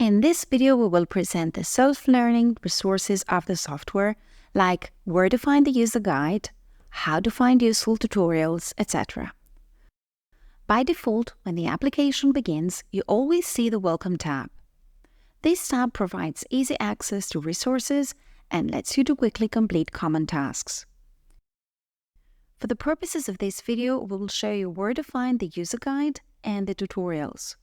In this video, we will present the self-learning resources of the software, like where to find the user guide, how to find useful tutorials, etc. By default, when the application begins, you always see the Welcome tab. This tab provides easy access to resources and lets you to quickly complete common tasks. For the purposes of this video, we will show you where to find the user guide and the tutorials.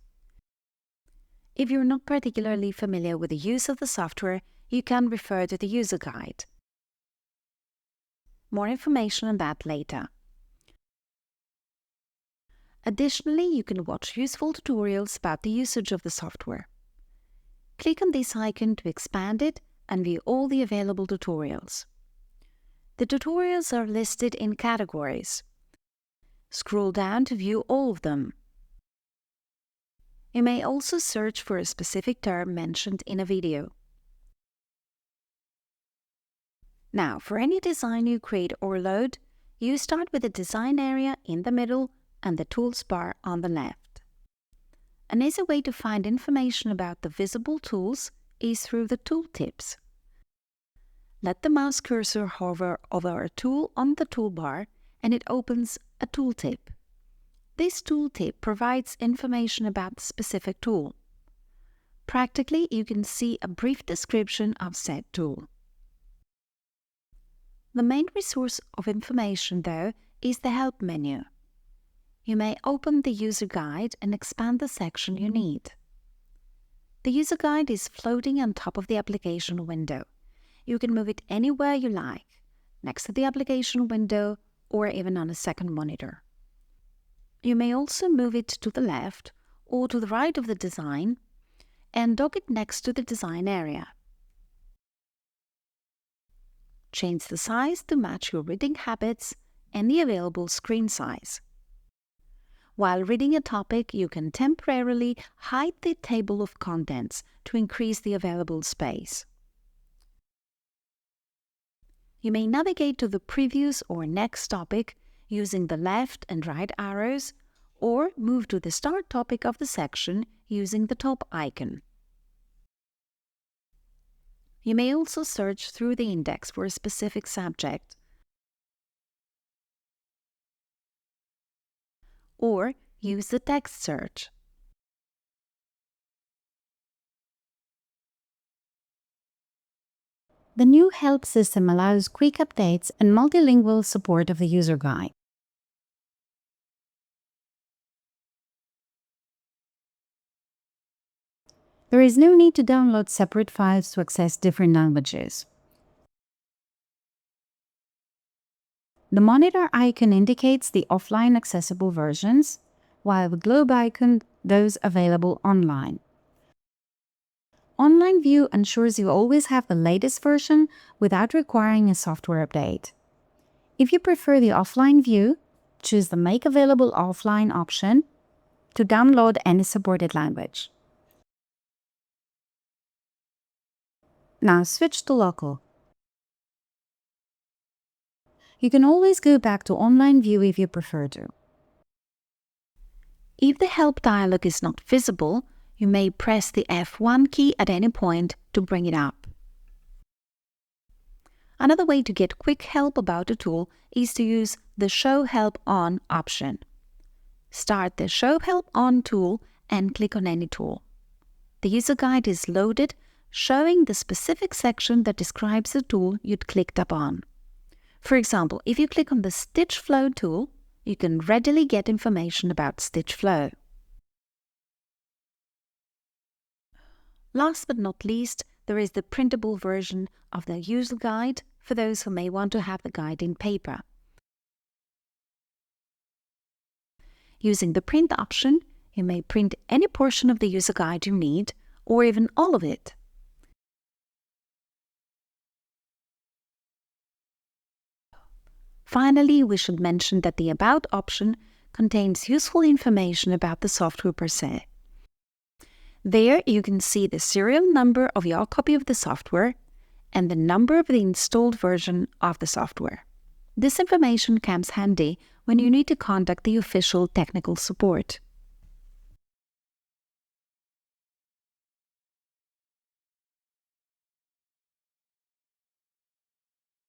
If you're not particularly familiar with the use of the software, you can refer to the user guide. More information on that later. Additionally, you can watch useful tutorials about the usage of the software. Click on this icon to expand it and view all the available tutorials. The tutorials are listed in categories. Scroll down to view all of them. You may also search for a specific term mentioned in a video. Now, for any design you create or load, you start with the design area in the middle and the tools bar on the left. An easy way to find information about the visible tools is through the tooltips. Let the mouse cursor hover over a tool on the toolbar and it opens a tooltip. This tooltip provides information about the specific tool. Practically, you can see a brief description of said tool. The main resource of information, though, is the Help menu. You may open the user guide and expand the section you need. The user guide is floating on top of the application window. You can move it anywhere you like, next to the application window or even on a second monitor. You may also move it to the left or to the right of the design and dock it next to the design area. Change the size to match your reading habits and the available screen size. While reading a topic, you can temporarily hide the table of contents to increase the available space. You may navigate to the previous or next topic using the left and right arrows, or move to the start topic of the section using the top icon. You may also search through the index for a specific subject, or use the text search. The new help system allows quick updates and multilingual support of the user guide. There is no need to download separate files to access different languages. The monitor icon indicates the offline accessible versions, while the globe icon those available online. Online View ensures you always have the latest version without requiring a software update. If you prefer the offline view, choose the Make Available Offline option to download any supported language. Now switch to local. You can always go back to Online View if you prefer to. If the help dialog is not visible, you may press the F1 key at any point to bring it up. Another way to get quick help about a tool is to use the Show Help On option. Start the Show Help On tool and click on any tool. The user guide is loaded, showing the specific section that describes the tool you'd clicked upon. For example, if you click on the Stitch Flow tool, you can readily get information about Stitch Flow. Last but not least, there is the printable version of the user guide for those who may want to have the guide in paper. Using the print option, you may print any portion of the user guide you need, or even all of it. Finally, we should mention that the About option contains useful information about the software per se. There you can see the serial number of your copy of the software and the number of the installed version of the software. This information comes handy when you need to contact the official technical support.